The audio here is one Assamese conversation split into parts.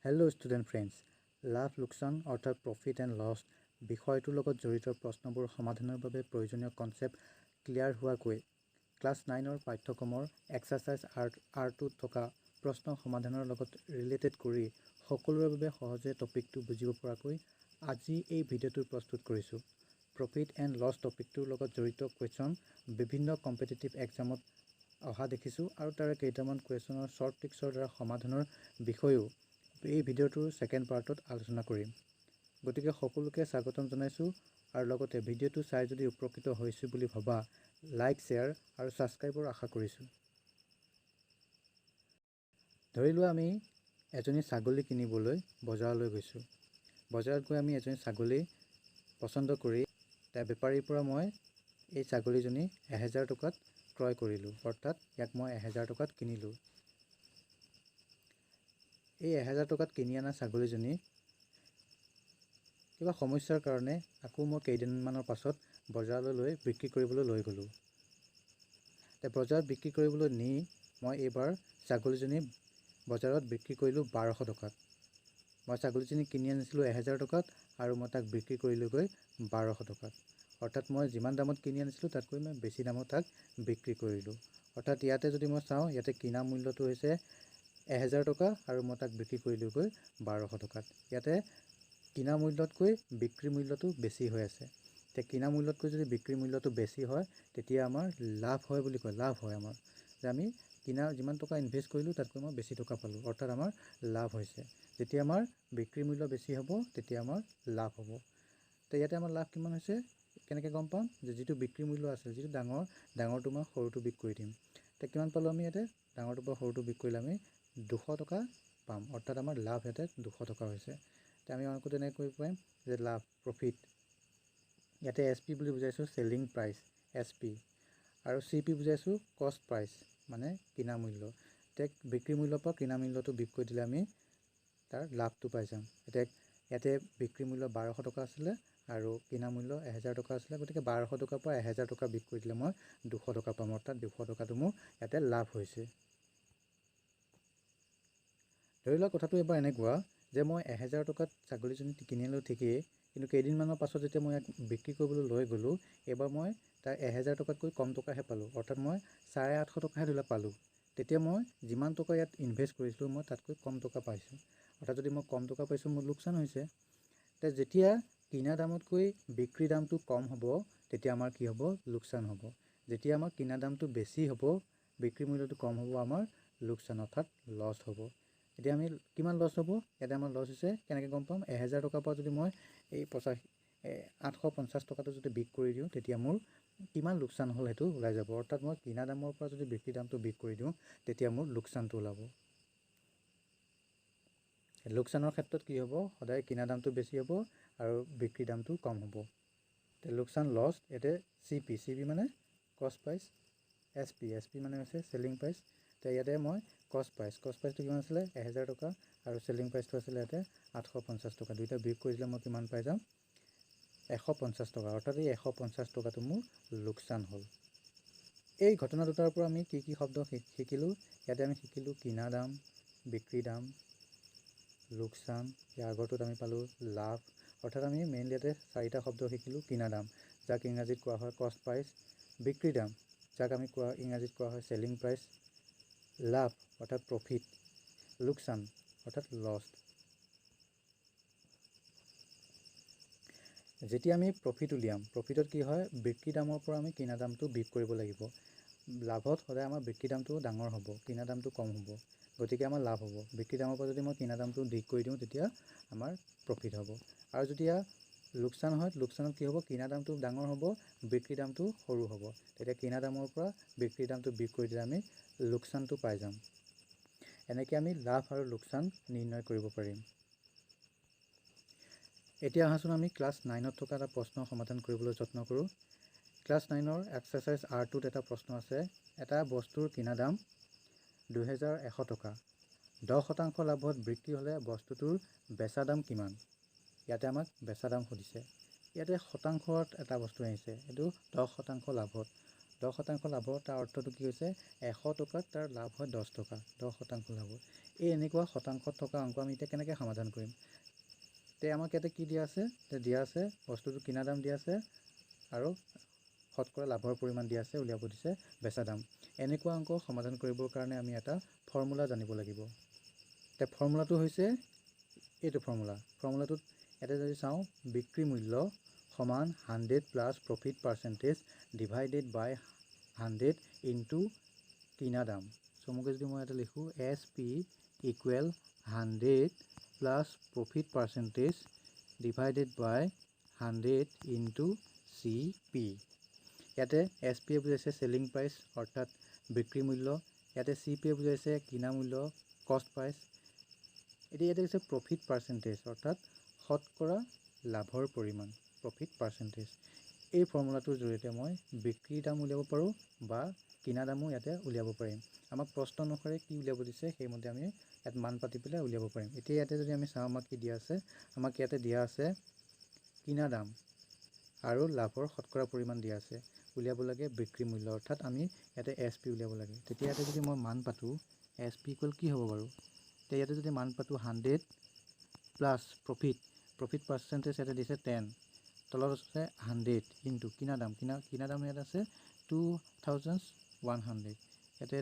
হেল্ল' ষ্টুডেণ্ট ফ্ৰেণ্ডছ, লাভ লোকচান অৰ্থাৎ প্ৰফিট এণ্ড লছ বিষয়টোৰ লগত জড়িত প্ৰশ্নবোৰ সমাধানৰ বাবে প্ৰয়োজনীয় কনচেপ্ট ক্লিয়াৰ হোৱাকৈ ক্লাছ 9ৰ পাঠ্যক্ৰমৰ এক্সাৰচাইজ R2ত থকা প্ৰশ্ন সমাধানৰ লগত ৰিলেটেড কৰি সকলোৰে বাবে সহজে টপিকটো বুজিব পৰাকৈ আজি এই ভিডিঅ'টো প্ৰস্তুত কৰিছোঁ। প্ৰফিট এণ্ড লছ টপিকটোৰ লগত জড়িত কুৱেশ্যন বিভিন্ন কম্পিটিটিভ এক্সামত অহা দেখিছোঁ আৰু তাৰে কেইটামান কুৱেশ্যনৰ শ্বৰ্ট ট্ৰিক্সৰ দ্বাৰা সমাধানৰ বিষয়েও এই ভিডিঅ'টোৰ ছেকেণ্ড পাৰ্টত আলোচনা কৰিম। গতিকে সকলোকে স্বাগতম জনাইছোঁ আৰু লগতে ভিডিঅ'টো চাই যদি উপকৃত হৈছোঁ বুলি ভবা লাইক, শ্বেয়াৰ আৰু ছাবস্ক্ৰাইবৰ আশা কৰিছোঁ। ধৰি লোৱা আমি এজনী ছাগলী কিনিবলৈ বজাৰলৈ গৈছোঁ। বজাৰত গৈ আমি এজনী ছাগলী পচন্দ কৰি তাৰ বেপাৰীৰ পৰা মই এই ছাগলীজনী 1000 টকাত ক্ৰয় কৰিলোঁ, অৰ্থাৎ ইয়াক মই 1000 টকাত কিনিলোঁ। এই 1000 টকাত কিনি অনা ছাগলীজনী কিবা সমস্যাৰ কাৰণে আকৌ মই কেইদিনমানৰ পাছত বজাৰলৈ বিক্ৰী কৰিবলৈ লৈ গ'লোঁ। বজাৰত বিক্ৰী কৰিবলৈ নি মই এইবাৰ ছাগলীজনী বজাৰত বিক্ৰী কৰিলোঁ 1200 টকাত। মই ছাগলীজনী কিনি আনিছিলোঁ 1000 টকাত আৰু মই তাক বিক্ৰী কৰিলোঁগৈ 1200 টকাত। অৰ্থাৎ মই যিমান দামত কিনি আনিছিলোঁ তাতকৈ মই বেছি দামত তাক বিক্ৰী কৰিলোঁ। অৰ্থাৎ ইয়াতে যদি মই চাওঁ, ইয়াতে কিনা মূল্যটো হৈছে 1000 টকা আৰু মই তাক বিক্ৰী কৰিলোঁগৈ 1200 টকাত। ইয়াতে কিনা মূল্যতকৈ বিক্ৰী মূল্যটো বেছি হৈ আছে। এতিয়া কিনা মূল্যতকৈ যদি বিক্ৰী মূল্যটো বেছি হয় তেতিয়া আমাৰ লাভ হয় বুলি কয়। লাভ হয় আমাৰ, যে আমি কিনা যিমান টকা ইনভেষ্ট কৰিলোঁ তাতকৈ মই বেছি টকা পালোঁ, অৰ্থাৎ আমাৰ লাভ হৈছে। যেতিয়া আমাৰ বিক্ৰী মূল্য বেছি হ'ব তেতিয়া আমাৰ লাভ হ'ব। তো ইয়াতে আমাৰ লাভ কিমান হৈছে কেনেকৈ গম পাম? যে যিটো বিক্ৰী মূল্য আছিল, যিটো ডাঙৰটো মই সৰুটো বিক্ৰী কৰি দিম। তো কিমান পালোঁ আমি ইয়াতে? ডাঙৰটোৰ পৰা সৰুটো বিক্ৰী কৰিলে আমি 200 টকা পাম, অৰ্থাৎ আমাৰ লাভ ইয়াতে 200 টকা হৈছে। তো আমি আকৌ তেনেকৈ কৰিব পাৰিম যে লাভ প্ৰফিট, ইয়াতে SP বুলি বুজাইছোঁ চেলিং প্ৰাইচ SP, আৰু CP বুজাইছোঁ কষ্ট প্ৰাইচ মানে কিনা মূল্য। এতিয়া বিক্ৰী মূল্যৰ পৰা কিনা মূল্যটো বিক্ৰী কৰি দিলে আমি তাৰ লাভটো পাই যাম। এতিয়া ইয়াতে বিক্ৰী মূল্য 1200 টকা আছিলে আৰু কিনা মূল্য 1000 টকা আছিলে, গতিকে 1200 টকাৰ পৰা 1000 টকা বিক্ৰী কৰি দিলে মই 200 টকা পাম, অৰ্থাৎ 200 টকাটো মোৰ ইয়াতে লাভ হৈছে। ধৰি লোৱা কথাটো এবাৰ এনেকুৱা যে মই 1000 টকাত ছাগলীজনী কিনি আনিলোঁ ঠিকেই, কিন্তু কেইদিনমানৰ পাছত যেতিয়া মই ইয়াক বিক্ৰী কৰিবলৈ লৈ গ'লোঁ, এইবাৰ মই তাৰ 1000 টকাতকৈ কম টকাহে পালোঁ, অৰ্থাৎ মই 850 টকাহে ধৰি লওক পালোঁ। তেতিয়া মই যিমান টকা ইয়াত ইনভেষ্ট কৰিছিলোঁ মই তাতকৈ কম টকা পাইছোঁ। অৰ্থাৎ যদি মই কম টকা পাইছোঁ মোৰ লোকচান হৈছে। যেতিয়া কিনা দামতকৈ বিক্ৰী দামটো কম হ'ব তেতিয়া আমাৰ কি হ'ব? লোকচান হ'ব। যেতিয়া আমাৰ কিনা দামটো বেছি হ'ব, বিক্ৰী মূল্যটো কম হ'ব, আমাৰ লোকচান অৰ্থাৎ লছ হ'ব। এতিয়া আমি কিমান লছ হ'ব? ইয়াতে আমাৰ লছ হৈছে কেনেকৈ গম পাম? 1000 টকাৰ পৰা যদি মই এই 850 টকাটো যদি বিক্ৰী কৰি দিওঁ তেতিয়া মোৰ কিমান লোকচান হ'ল সেইটো ওলাই যাব। অৰ্থাৎ মই কিনা দামৰ পৰা যদি বিক্ৰী দামটো বিক্ৰী কৰি দিওঁ তেতিয়া মোৰ লোকচানটো ওলাব। লোকচানৰ ক্ষেত্ৰত কি হ'ব? সদায় কিনা দামটো বেছি হ'ব আৰু বিক্ৰী দামটো কম হ'ব। লোকচান লছ। ইয়াতে CP মানে কষ্ট প্ৰাইচ, SP মানে হৈছে চেলিং প্ৰাইচ। তো ইয়াতে মই কষ্ট প্ৰাইচটো কিমান আছিলে? 1000 টকা আৰু চেলিং প্ৰাইচটো আছিলে ইয়াতে 850 টকা। দুইটা বিক্ৰী কৰি দিলে মই কিমান পাই যাম? 150 টকা। অৰ্থাৎ এই 150 টকাটো মোৰ লোকচান হ'ল। এই ঘটনা দুটাৰ পৰা আমি কি শব্দ শিকিলোঁ? ইয়াতে আমি শিকিলোঁ কিনা দাম, বিক্ৰী দাম, লোকচান। ইয়াৰ আগৰটোত আমি পালোঁ লাভ। অৰ্থাৎ আমি মেইনলি ইয়াতে 4টা শব্দ শিকিলোঁ। কিনা দাম, যাক ইংৰাজীত কোৱা হয় কষ্ট প্ৰাইচ। বিক্ৰী দাম, যাক আমি ইংৰাজীত কোৱা হয় চেলিং প্ৰাইচ। লাভ অৰ্থাৎ প্ৰফিট। লোকচান অৰ্থাৎ লছ। যেতিয়া আমি প্ৰফিট উলিয়াম, প্ৰফিটত কি হয়? বিক্ৰী দামৰ পৰা আমি কিনা দামটো বিক্ৰী কৰিব লাগিব। লাভত সদায় আমাৰ বিক্ৰী দামটো ডাঙৰ হ'ব, কিনা দামটো কম হ'ব, গতিকে আমাৰ লাভ হ'ব। বিক্ৰী দামৰ পৰা যদি মই কিনা দামটো ডিক কৰি দিওঁ তেতিয়া আমাৰ প্ৰফিট হ'ব। আৰু যেতিয়া লোকচান হয়, লোকচানত কি হ'ব? কিনা দামটো ডাঙৰ হ'ব, বিক্ৰী দামটো সৰু হ'ব। তেতিয়া কিনা দামৰ পৰা বিক্ৰী দামটো বিক্ৰী কৰি দিলে আমি লোকচানটো পাই যাম। এনেকৈ আমি লাভ আৰু লোকচান নিৰ্ণয় কৰিব পাৰিম। এতিয়া আহাচোন আমি ক্লাছ 9ত থকা এটা প্ৰশ্ন সমাধান কৰিবলৈ যত্ন কৰোঁ। ক্লাছ 9ৰ এক্সাৰচাইজ R2ত এটা প্ৰশ্ন আছে। এটা বস্তুৰ কিনা দাম 2100 টকা, 10% লাভত বিক্ৰী হ'লে বস্তুটোৰ বেচা দাম কিমান? ইয়াতে আমাক বেচা দাম সুধিছে। ইয়াতে শতাংশত এটা বস্তু আহিছে, এইটো 10% লাভত। 10% লাভৰ তাৰ অৰ্থটো কি হৈছে 100 টকাত তাৰ লাভ হয় 10 টকা 10% লাভৰ এই এনেকুৱা শতাংশত থকা অংক আমি এতিয়া কেনেকৈ সমাধান কৰিম তে আমাক ইয়াতে কি দিয়া আছে দিয়া আছে বস্তুটো কিনা দাম দিয়া আছে আৰু শতকৰা লাভৰ পৰিমাণ দিয়া আছে উলিয়াব দিছে বেচা দাম এনেকুৱা অংক সমাধান কৰিবৰ কাৰণে আমি এটা ফৰ্মুলা জানিব লাগিব তে ফৰ্মুলাটো হৈছে এইটো ফৰ্মুলাটোত ইয়াতে যদি চাওঁ বিক্ৰী মূল্য সমান 100 plus profit percentage divided by 100 into কিনা দাম চমুকৈ যদি মই ইয়াতে লিখোঁ SP equal 100 plus profit percentage divided by 100 into CP ইয়াতে SP বুজাইছে চেলিং প্ৰাইচ অৰ্থাৎ বিক্ৰী মূল্য ইয়াতে CP বুজাইছে কিনা মূল্য কষ্ট প্ৰাইচ এতিয়া ইয়াতে হৈছে প্ৰফিট পাৰ্চেণ্টেজ অৰ্থাৎ শতকৰা লাভৰ পৰিমাণ প্ৰফিট পাৰ্চেণ্টেজ এই ফৰ্মুলাটোৰ জৰিয়তে মই বিক্ৰী দাম উলিয়াব পাৰোঁ বা কিনা দামো ইয়াতে উলিয়াব পাৰিম আমাক প্ৰশ্ন অনুসাৰে কি উলিয়াব দিছে সেইমতে আমি ইয়াত মান পাতি পেলাই উলিয়াব পাৰিম এতিয়া ইয়াতে যদি আমি চাওঁ আমাক কি দিয়া আছে আমাক ইয়াতে দিয়া আছে কিনা দাম আৰু লাভৰ শতকৰা পৰিমাণ দিয়া আছে উলিয়াব লাগে বিক্ৰী মূল্য অৰ্থাৎ আমি ইয়াতে SP উলিয়াব লাগে তেতিয়া ইয়াতে যদি মই মান পাতোঁ SP ইকুৱেল কি হ'ব বাৰু তেতিয়া ইয়াতে যদি মান পাতোঁ 100 প্লাছ প্ৰফিট পাৰ্চেণ্টেজ ইয়াতে দিছে 10 তলত আছে 100 ইনটু কিনা দাম দাম ইয়াত আছে 2100 ইয়াতে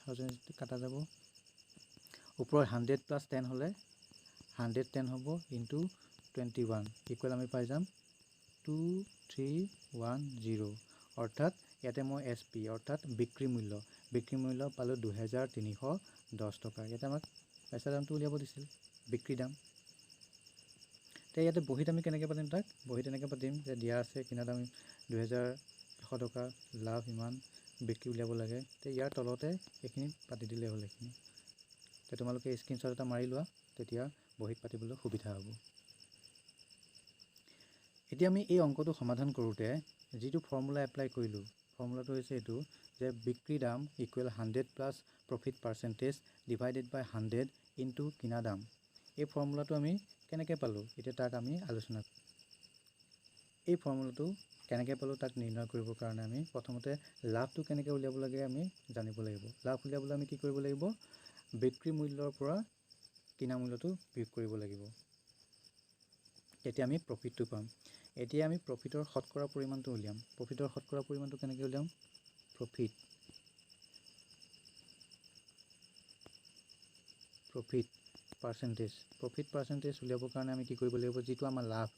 1000 কাটা যাব ওপৰত 100 প্লাছ 10 হ'লে 110 হ'ব ইনটু 21 ইকুৱেল আমি পাই যাম 2310 অৰ্থাৎ ইয়াতে মই SP অৰ্থাৎ বিক্ৰী মূল্য পালোঁ 2310 টকা ইয়াতে আমাক বেচা দামটো উলিয়াব দিছিল বিক্ৰী দাম তে ইয়াতে বহীত আমি কেনেকৈ পাতিম তাক বহীত এনেকৈ পাতিম যে দিয়া আছে কিনা দাম 2100 টকা লাভ ইমান বিক্ৰী উলিয়াব লাগে তে ইয়াৰ তলতে এইখিনি পাতি দিলে হ'ল এইখিনি তে তোমালোকে স্ক্ৰীনশ্বট এটা মাৰি লোৱা তেতিয়া বহীত পাতিবলৈ সুবিধা হ'ব এতিয়া আমি এই অংকটো সমাধান কৰোঁতে যিটো ফৰ্মুলা এপ্লাই কৰিলোঁ ফৰ্মুলাটো হৈছে এইটো যে বিক্ৰী দাম equal 100 plus profit percentage divided by 100 into কিনা দাম এই ফৰ্মুলাটো আমি কেনেকৈ পালোঁ এতিয়া তাক আমি আলোচনা এই ফৰ্মুলাটো কেনেকৈ পালোঁ তাক নিৰ্ণয় কৰিবৰ কাৰণে আমি প্ৰথমতে লাভটো কেনেকৈ উলিয়াব লাগে আমি জানিব লাগিব লাভ উলিয়াবলৈ আমি কি কৰিব লাগিব বিক্ৰী মূল্যৰ পৰা কিনা মূল্যটো বিয়োগ কৰিব লাগিব তেতিয়া আমি প্ৰফিটটো পাম এতিয়া আমি প্ৰফিটৰ শতকৰা পৰিমাণটো উলিয়াম প্ৰফিটৰ শতকৰা পৰিমাণটো কেনেকৈ উলিয়াম প্ৰফিট পাৰ্চেণ্টেজ উলিয়াবৰ কাৰণে আমি কি কৰিব লাগিব যিটো আমাৰ লাভ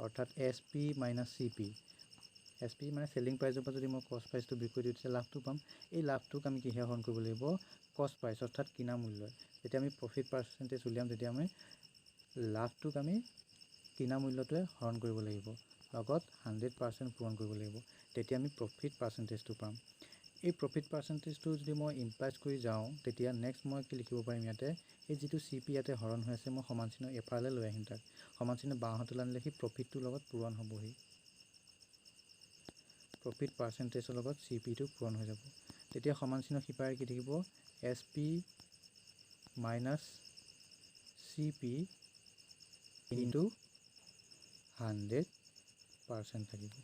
অৰ্থাৎ SP মাইনাছ CP SP মানে চেলিং প্ৰাইচৰ পৰা যদি মই কষ্ট প্ৰাইচটো বিক্ৰী কৰি দিওঁ তেতিয়া লাভটো পাম এই লাভটোক আমি কিহে হৰণ কৰিব লাগিব কষ্ট প্ৰাইচ অৰ্থাৎ কিনা মূল্য যেতিয়া আমি প্ৰফিট পাৰ্চেণ্টেজ উলিয়াম তেতিয়া আমি লাভটোক আমি কিনা মূল্যটোৱে হৰণ কৰিব লাগিব লগত 100% পূৰণ কৰিব লাগিব তেতিয়া আমি প্ৰফিট পাৰ্চেণ্টেজটো পাম এই প্ৰফিট পাৰ্চেণ্টেজটো যদি মই ইমপ্লাইজ কৰি যাওঁ তেতিয়া নেক্সট মই কি লিখিব পাৰিম ইয়াতে এই যিটো CP ইয়াতে হৰণ হৈ আছে মই সমান চিহ্ন এফালে লৈ আহিম তাক সমান চিহ্ন বাওঁহাতলৈ আনিলে সি প্ৰফিটটোৰ লগত পূৰণ হ'বহি প্ৰফিট পাৰ্চেণ্টেজৰ লগত CPটো পূৰণ হৈ যাব তেতিয়া সমান চিহ্ন সিপাৰে কি থাকিব SP মাইনাছ CP ইনটু 100% থাকিব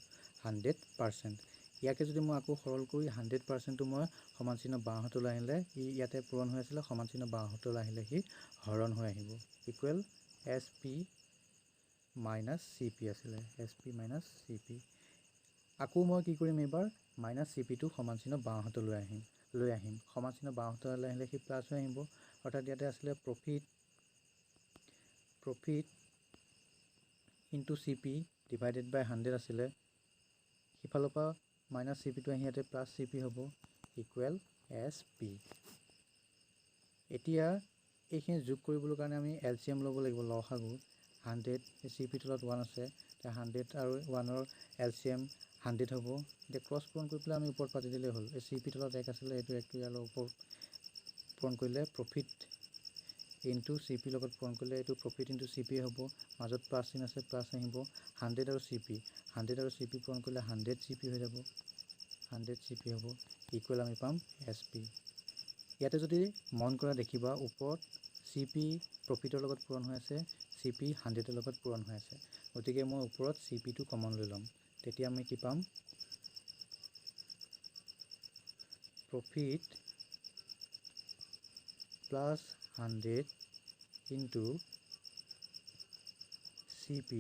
100% ইয়াকে যদি মই আকৌ সৰল কৰি 100%টো মই সমান চিহ্ন বাওঁহাতলৈ আহিলে ইয়াতে পূৰণ হৈ আছিলে সমান চিহ্ন বাওঁহাতলৈ আহিলে সি হৰণ হৈ আহিব ইকুৱেল SP মাইনাছ CP আছিলে SP মাইনাছ CP আকৌ মই কি কৰিম এইবাৰ মাইনাছ CPটো সমান চিহ্ন বাওঁহাতলৈ লৈ আহিম সমান চিহ্ন বাওঁহাতলৈ আহিলে সি প্লাছ হৈ আহিব অৰ্থাৎ ইয়াতে আছিলে profit into CP divided by 100 আছিলে সিফালৰ পৰা মাইনাছ CPটো আহি ইয়াতে প্লাছ CP হ'ব ইকুৱেল SP এতিয়া এইখিনি যোগ কৰিবলৈ কাৰণে আমি LCM ল'ব লাগিব লসাগু 100 CP তলত 1 আছে এতিয়া 100 আৰু 1ৰ LCM 100 হ'ব এতিয়া ক্ৰছ পূৰণ কৰি পেলাই আমি ওপৰত পাতি দিলেই হ'ল এই CP তলত 1 আছিলে এইটো 1টো ইয়াৰ ওপৰত পূৰণ কৰিলে প্ৰফিট ইনটু CP লগত পূৰণ কৰিলে এইটো প্ৰফিট ইনটু CP হ'ব মাজত প্লাছ চিন আছে প্লাছ আহিব 100 আৰু CP পূৰণ কৰিলে 100 CP হৈ যাব 100 CP হ'ব ইকুৱেল আমি পাম SP ইয়াতে যদি মন কৰা দেখিবা ওপৰত CP প্ৰফিটৰ লগত পূৰণ হৈ আছে CP 100ৰ লগত পূৰণ হৈ আছে গতিকে মই ওপৰত CPটো কমন লৈ ল'ম তেতিয়া আমি কি পাম profit plus 100 into CP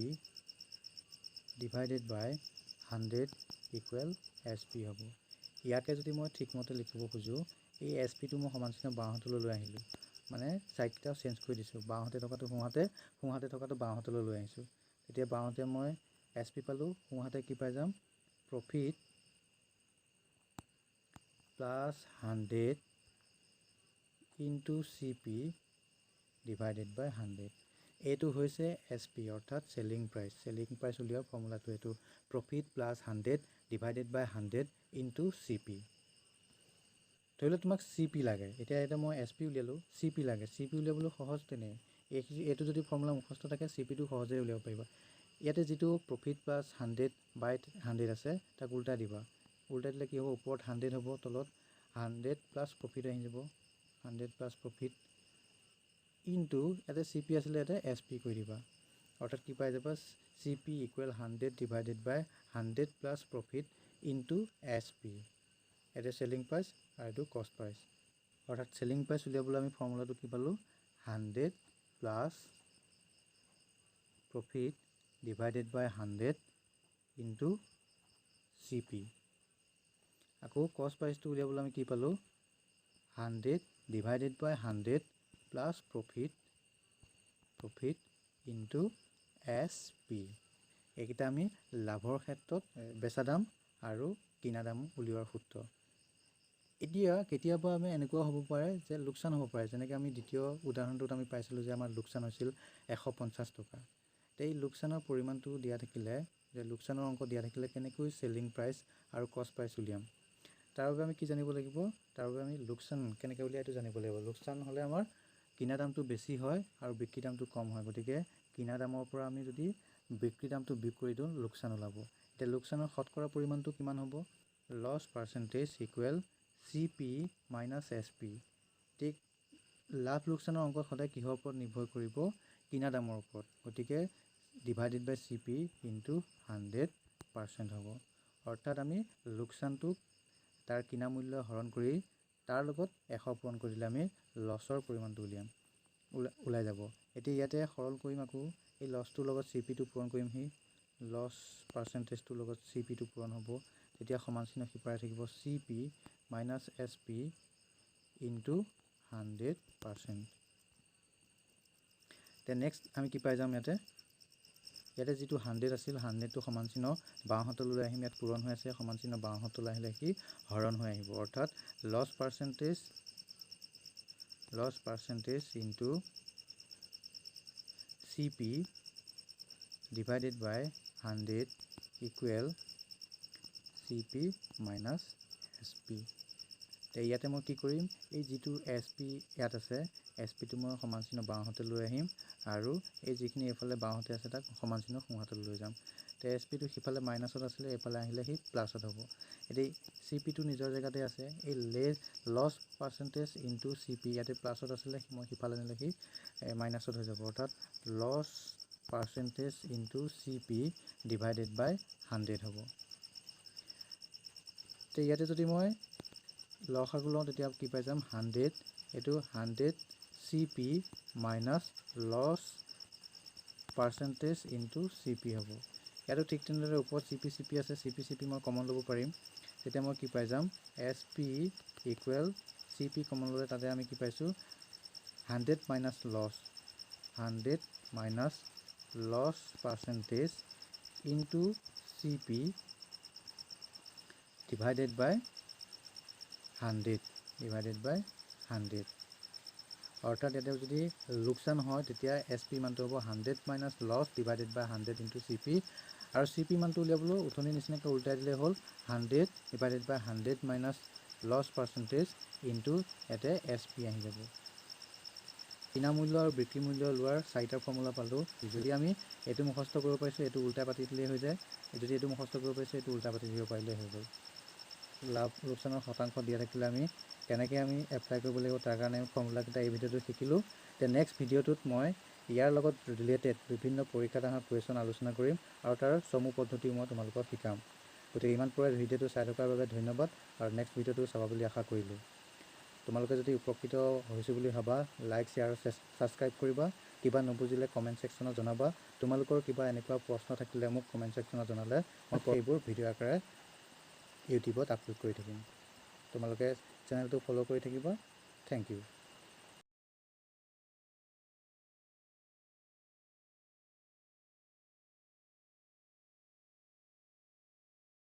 divided by 100 equal SP হ'ব। ইয়াকে যদি মই ঠিকমতে লিখিব খোজোঁ, এই SPটো মই সমান চিহ্ন বাওঁহাতলৈ লৈ আহিলোঁ, মানে চাইডকেইটাও চেঞ্জ কৰি দিছোঁ। বাওঁহাতে থকাটো সোঁহাতে থকাটো বাওঁহাতলৈ লৈ আহিছোঁ। তেতিয়া বাওঁহাতে মই SP পালোঁ, সোঁহাতে কি পাই যাম, profit plus 100 into CP divided by 100। এইটো হৈছে SP অৰ্থাৎ চেলিং প্ৰাইচ। চেলিং প্ৰাইচ উলিওৱা ফৰ্মুলাটো এইটো, profit plus 100 divided by 100 into CP। ধৰি লওক তোমাক CP লাগে, এতিয়া মই SP উলিয়ালোঁ, CP লাগে। CP উলিয়াবলৈ সহজ তেনে, এইটো যদি ফৰ্মুলা মুখস্থ থাকে CPটো সহজে উলিয়াব পাৰিবা। ইয়াতে যিটো প্ৰফিট প্লাছ 100 বাই 100 আছে তাক উল্টাই দিবা। উল্টাই দিলে কি হ'ব, ওপৰত 100 হ'ব, তলত 100 প্লাছ প্ৰফিট আহি যাব, 100 প্লাছ প্ৰফিট ইনটু ইয়াতে CP আছিলে, ইয়াতে SP কৰি দিবা। অৰ্থাৎ কি পাই যাবা, CP equal 100 divided by 100 plus profit into SP। ইয়াতে চেলিং প্ৰাইচ আৰু এইটো কষ্ট প্ৰাইচ। অৰ্থাৎ চেলিং প্ৰাইচ উলিয়াবলৈ আমি ফৰ্মুলাটো কি পালোঁ, 100 plus profit divided by 100 into CP। আকৌ কষ্ট প্ৰাইচটো উলিয়াবলৈ আমি কি পালোঁ, 100 divided by 100 plus profit into SP। এইকেইটা আমি লাভৰ ক্ষেত্ৰত বেচা দাম আৰু কিনা দাম উলিওৱাৰ সূত্ৰ। এতিয়া কেতিয়াবা আমি এনেকুৱা হ'ব পাৰে যে লোকচান হ'ব পাৰে, যেনেকৈ আমি দ্বিতীয় উদাহৰণটোত আমি পাইছিলোঁ যে আমাৰ লোকচান হৈছিল 150 টকা। এই লোকচানৰ পৰিমাণটো দিয়া থাকিলে, যে লোকচানৰ অংক দিয়া থাকিলে কেনেকৈ চেলিং প্ৰাইচ আৰু কষ্ট প্ৰাইচ উলিয়াম, তাৰ বাবে আমি কি জানিব লাগিব, তাৰ বাবে আমি লোকচান কেনেকৈ উলিয়াই এইটো জানিব লাগিব। লোকচান হ'লে আমাৰ কিনা দামটো বেছি হয় আৰু বিক্ৰী দামটো কম হয়, গতিকে কিনা দামৰ পৰা আমি যদি বিক্ৰী দামটো বিয়োগ কৰি দিওঁ লোকচান ওলাব। এতিয়া লোকচানৰ শতকৰা পৰিমাণটো কিমান হ'ব, loss percentage equal CP minus SP। ঠিক লাভ লোকচানৰ অংকত সদায় কিহৰ ওপৰত নিৰ্ভৰ কৰিব, কিনা দামৰ ওপৰত। গতিকে ডিভাইডেড বাই CP ইনটু 100% হ'ব। অৰ্থাৎ আমি লোকচানটোক তাৰ কিনা মূল্য হৰণ কৰি তাৰ লগত 100 পূৰণ কৰি দিলে আমি লছৰ পৰিমাণটো ওলাই যাব। এতিয়া ইয়াতে সৰল কৰিম, আকৌ এই লছটোৰ লগত CPটো পূৰণ কৰিম, সি লছ পাৰ্চেণ্টেজটোৰ লগত CPটো পূৰণ হ'ব। তেতিয়া সমান চিহ্ন সিপাৰে থাকিব CP মাইনাছ SP ইনটু 100%। এতিয়া নেক্সট আমি কি পাই যাম, ইয়াতে যিটো 100 আছিল, 100টো সমান চিহ্ন বাওঁহাতলৈ আহিম, ইয়াত পূৰণ হৈ আছে, সমান চিহ্ন বাওঁহাতলৈ আহিলে সি হৰণ হৈ আহিব। অৰ্থাৎ loss percentage into CP divided by 100 equal CP minus SP। ইয়াতে মই কি কৰিম, এই যিটো SP ইয়াত আছে, SPটো মই সমান চিহ্ন বাওঁহাতে লৈ আহিম আৰু এই যিখিনি এইফালে বাওঁহাতে আছে তাক সমান চিহ্ন সোঁহাতলৈ লৈ যাম। এতিয়া SPটো সিফালে মাইনাছত আছিলে, এইফালে আহিলে সি প্লাছত হ'ব। এতিয়া CPটো নিজৰ জেগাতে আছে, এই লছ পাৰ্চেণ্টেজ ইনটু CP ইয়াতে প্লাছত আছিলে, মই সিফালে নিলে সি মাইনাছত হৈ যাব। অৰ্থাৎ loss percentage into CP divided by 100 হ'ব। এতিয়া ইয়াতে যদি মই লসাগু লওঁ তেতিয়া কি পাই যাম, 100, এইটো 100 CP minus loss percentage into CP হ'ব। ইয়াতো ঠিক তেনেদৰে ওপৰত CP আছে, CP মই কমন ল'ব পাৰিম। তেতিয়া মই কি পাই যাম, SP ইকুৱেল CP কমন ল'লে তাতে আমি কি পাইছোঁ, 100 minus loss percentage into CP divided by 100। অৰ্থাৎ ইয়াতে যদি লোকচান হয় তেতিয়া SP মানটো হ'ব 100 minus loss divided by 100 into CP, আৰু CP মানটো উলিয়াবলৈ উঠনি নিচিনাকৈ উল্টাই দিলে হ'ল 100 divided by 100 minus loss percentage into ইয়াতে SP আহি যাব। কিনা মূল্য আৰু বিক্ৰী মূল্য লোৱাৰ 4টা ফৰ্মুলা পালোঁ। যদি আমি এইটো মুখস্থ কৰিব পাৰিছোঁ, এইটো উল্টা পাতি দিলেই হৈ যায়। যদি এইটো মুখস্থ কৰিব পাৰিছোঁ, এইটো উল্টা পাতি দিব পাৰিলেই হৈ গ'ল। লাভ লোকচানৰ শতাংশ দিয়া থাকিলে আমি কেনেকৈ আমি এপ্লাই কৰিব লাগিব তাৰ কাৰণে আমি ফৰ্মুলাকেইটা এই ভিডিঅ'টো শিকিলোঁ। এতিয়া নেক্সট ভিডিঅ'টোত মই ইয়াৰ লগত ৰিলেটেড বিভিন্ন পৰীক্ষাত অহা কুৱেশ্যন আলোচনা কৰিম আৰু তাৰ চমু পদ্ধতিও মই তোমালোকক শিকাম। গতিকে ইমান পৰে ভিডিঅ'টো চাই থকাৰ বাবে ধন্যবাদ আৰু নেক্সট ভিডিঅ'টো চাবা বুলি আশা কৰিলোঁ। তোমালোকে যদি উপকৃত হৈছোঁ বুলি ভাবা লাইক শ্বেয়াৰ আৰু ছাবস্ক্ৰাইব কৰিবা। কিবা নুবুজিলে কমেণ্ট ছেকশ্যনত জনাবা। তোমালোকৰ কিবা এনেকুৱা প্ৰশ্ন থাকিলে মোক কমেণ্ট ছেকশ্যনত জনালে মই এইবোৰ ভিডিঅ' আকাৰে ইউটিউবত আপলোড কৰি থাকিম। তোমালোকে চেনেলটো ফ'ল' কৰি থাকিবা। Thank U.